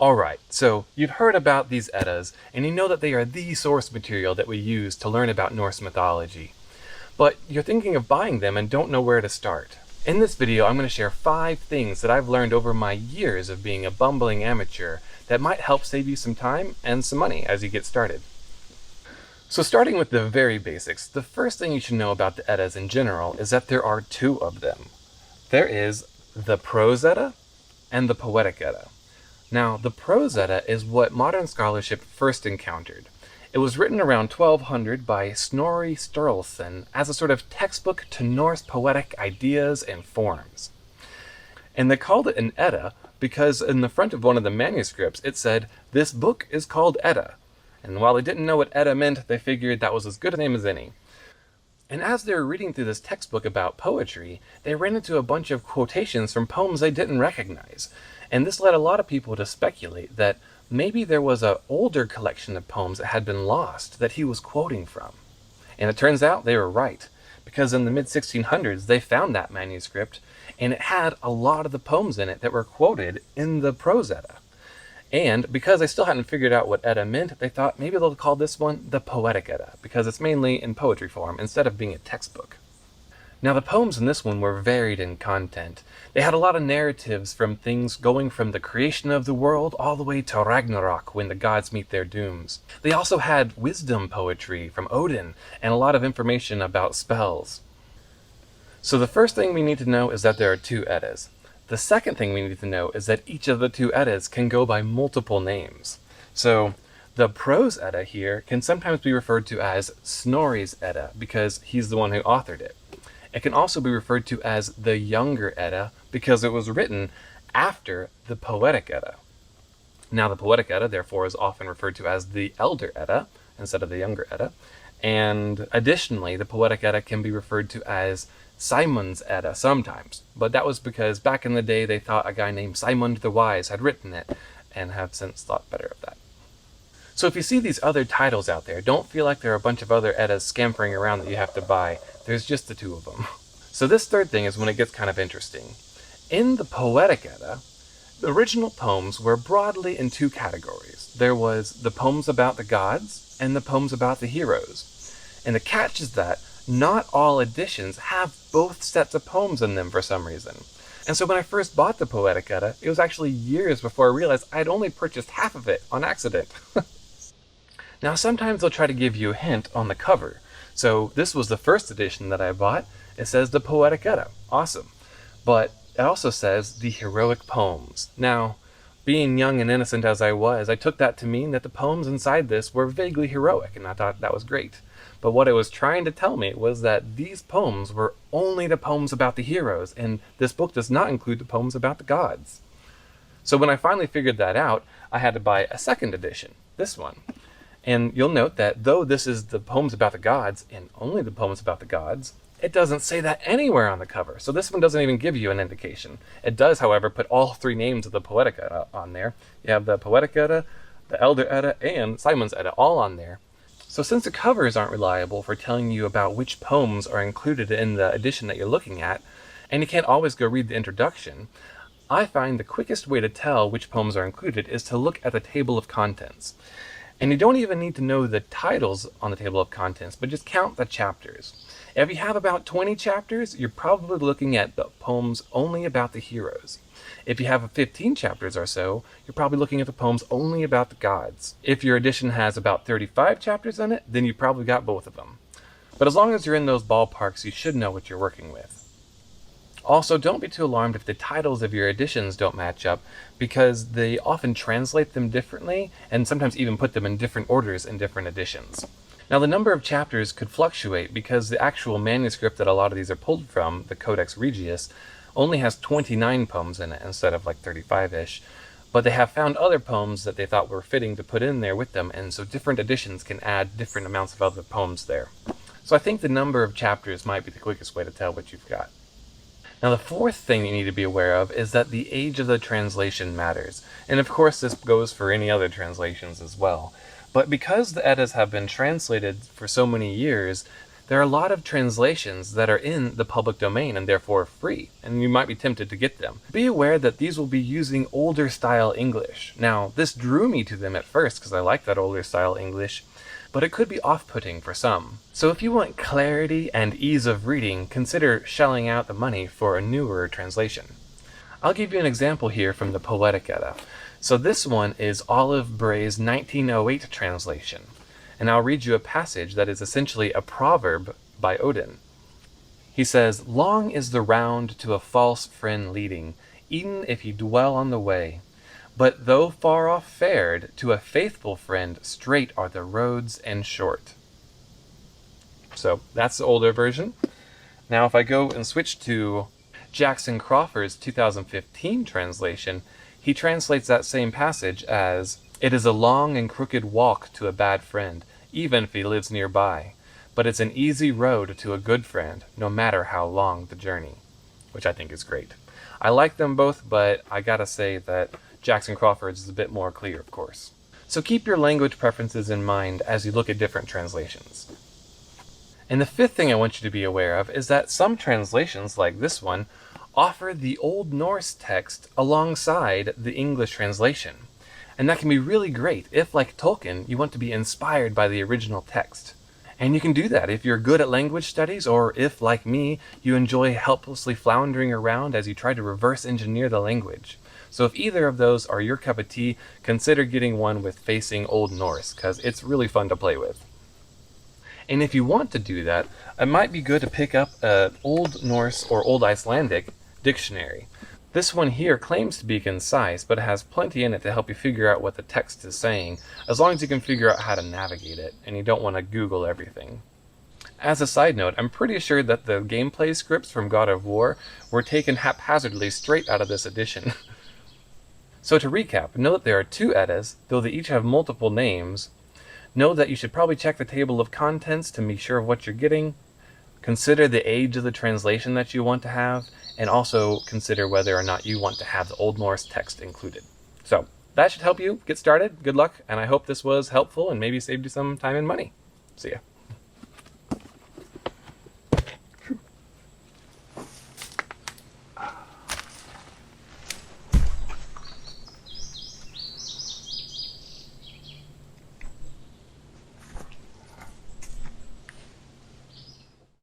Alright, so you've heard about these Eddas, and you know that they are the source material that we use to learn about Norse mythology. But you're thinking of buying them and don't know where to start. In this video, I'm going to share 5 things that I've learned over my years of being a bumbling amateur that might help save you some time and some money as you get started. So starting with the very basics, the first thing you should know about the Eddas in general is that there are 2 of them. There is the Prose Edda and the Poetic Edda. Now, the Prose Edda is what modern scholarship first encountered. It was written around 1200 by Snorri Sturluson as a sort of textbook to Norse poetic ideas and forms. And they called it an Edda because in the front of one of the manuscripts it said, "This book is called Edda." And while they didn't know what Edda meant, they figured that was as good a name as any. And as they were reading through this textbook about poetry, they ran into a bunch of quotations from poems they didn't recognize. And this led a lot of people to speculate that maybe there was an older collection of poems that had been lost that he was quoting from. And it turns out they were right, because in the mid-1600s they found that manuscript, and it had a lot of the poems in it that were quoted in the Prose Edda. And because they still hadn't figured out what Edda meant, they thought maybe they'll call this one the Poetic Edda, because it's mainly in poetry form instead of being a textbook. Now the poems in this one were varied in content. They had a lot of narratives from things going from the creation of the world all the way to Ragnarok when the gods meet their dooms. They also had wisdom poetry from Odin and a lot of information about spells. So the first thing we need to know is that there are 2 Eddas. The second thing we need to know is that each of the 2 Eddas can go by multiple names. So the Prose Edda here can sometimes be referred to as Snorri's Edda because he's the one who authored it. It can also be referred to as the Younger Edda because it was written after the Poetic Edda. Now the Poetic Edda therefore is often referred to as the Elder Edda instead of the Younger Edda. And additionally, the Poetic Edda can be referred to as Simon's Edda sometimes, but that was because back in the day they thought a guy named Simon the Wise had written it, and have since thought better of that. So if you see these other titles out there, don't feel like there are a bunch of other Eddas scampering around that you have to buy. There's just the 2 of them. So this third thing is when it gets kind of interesting. In the Poetic Edda, the original poems were broadly in 2 categories. There was the poems about the gods and the poems about the heroes. And the catch is that not all editions have both sets of poems in them for some reason. And so when I first bought the Poetic Edda, it was actually years before I realized I'd only purchased half of it on accident. Now sometimes they'll try to give you a hint on the cover. So this was the first edition that I bought. It says the Poetic Edda. Awesome. But it also says the heroic poems. Now, being young and innocent as I was, I took that to mean that the poems inside this were vaguely heroic, and I thought that was great. But what it was trying to tell me was that these poems were only the poems about the heroes, and this book does not include the poems about the gods. So when I finally figured that out, I had to buy a second edition, this one. And you'll note that though this is the poems about the gods, and only the poems about the gods, it doesn't say that anywhere on the cover. So this one doesn't even give you an indication. It does, however, put all 3 names of the Poetic Edda on there. You have the Poetic Edda, the Elder Edda, and Simon's Edda all on there. So since the covers aren't reliable for telling you about which poems are included in the edition that you're looking at, and you can't always go read the introduction, I find the quickest way to tell which poems are included is to look at the table of contents. And you don't even need to know the titles on the table of contents, but just count the chapters. If you have about 20 chapters, you're probably looking at the poems only about the heroes. If you have 15 chapters or so, you're probably looking at the poems only about the gods. If your edition has about 35 chapters in it, then you probably got both of them. But as long as you're in those ballparks, you should know what you're working with. Also, don't be too alarmed if the titles of your editions don't match up, because they often translate them differently, and sometimes even put them in different orders in different editions. Now the number of chapters could fluctuate because the actual manuscript that a lot of these are pulled from, the Codex Regius, only has 29 poems in it instead of like 35-ish, but they have found other poems that they thought were fitting to put in there with them, and so different editions can add different amounts of other poems there. So I think the number of chapters might be the quickest way to tell what you've got. Now the fourth thing you need to be aware of is that the age of the translation matters, and of course this goes for any other translations as well. But because the Eddas have been translated for so many years, There are a lot of translations that are in the public domain and therefore free, and you might be tempted to get them. Be aware that these will be using older style English. Now, this drew me to them at first because I like that older style English, but it could be off-putting for some. So if you want clarity and ease of reading, consider shelling out the money for a newer translation. I'll give you an example here from the Poetic Edda. So this one is Olive Bray's 1908 translation. And I'll read you a passage that is essentially a proverb by Odin. He says, "Long is the round to a false friend leading, e'en if he dwell on the way. But though far off fared, to a faithful friend straight are the roads and short." So that's the older version. Now if I go and switch to Jackson Crawford's 2015 translation, he translates that same passage as, "It is a long and crooked walk to a bad friend, even if he lives nearby. But it's an easy road to a good friend, no matter how long the journey." Which I think is great. I like them both, but I gotta say that Jackson Crawford's is a bit more clear, of course. So keep your language preferences in mind as you look at different translations. And the fifth thing I want you to be aware of is that some translations, like this one, offer the Old Norse text alongside the English translation. And that can be really great if, like Tolkien, you want to be inspired by the original text. And you can do that if you're good at language studies, or if, like me, you enjoy helplessly floundering around as you try to reverse engineer the language. So if either of those are your cup of tea, consider getting one with Facing Old Norse, because it's really fun to play with. And if you want to do that, it might be good to pick up an Old Norse or Old Icelandic dictionary. This one here claims to be concise, but it has plenty in it to help you figure out what the text is saying, as long as you can figure out how to navigate it, and you don't want to Google everything. As a side note, I'm pretty sure that the gameplay scripts from God of War were taken haphazardly straight out of this edition. So to recap, know that there are 2 Eddas, though they each have multiple names. Know that you should probably check the table of contents to be sure of what you're getting. Consider the age of the translation that you want to have, and also consider whether or not you want to have the Old Norse text included. So that should help you get started. Good luck, and I hope this was helpful and maybe saved you some time and money. See ya.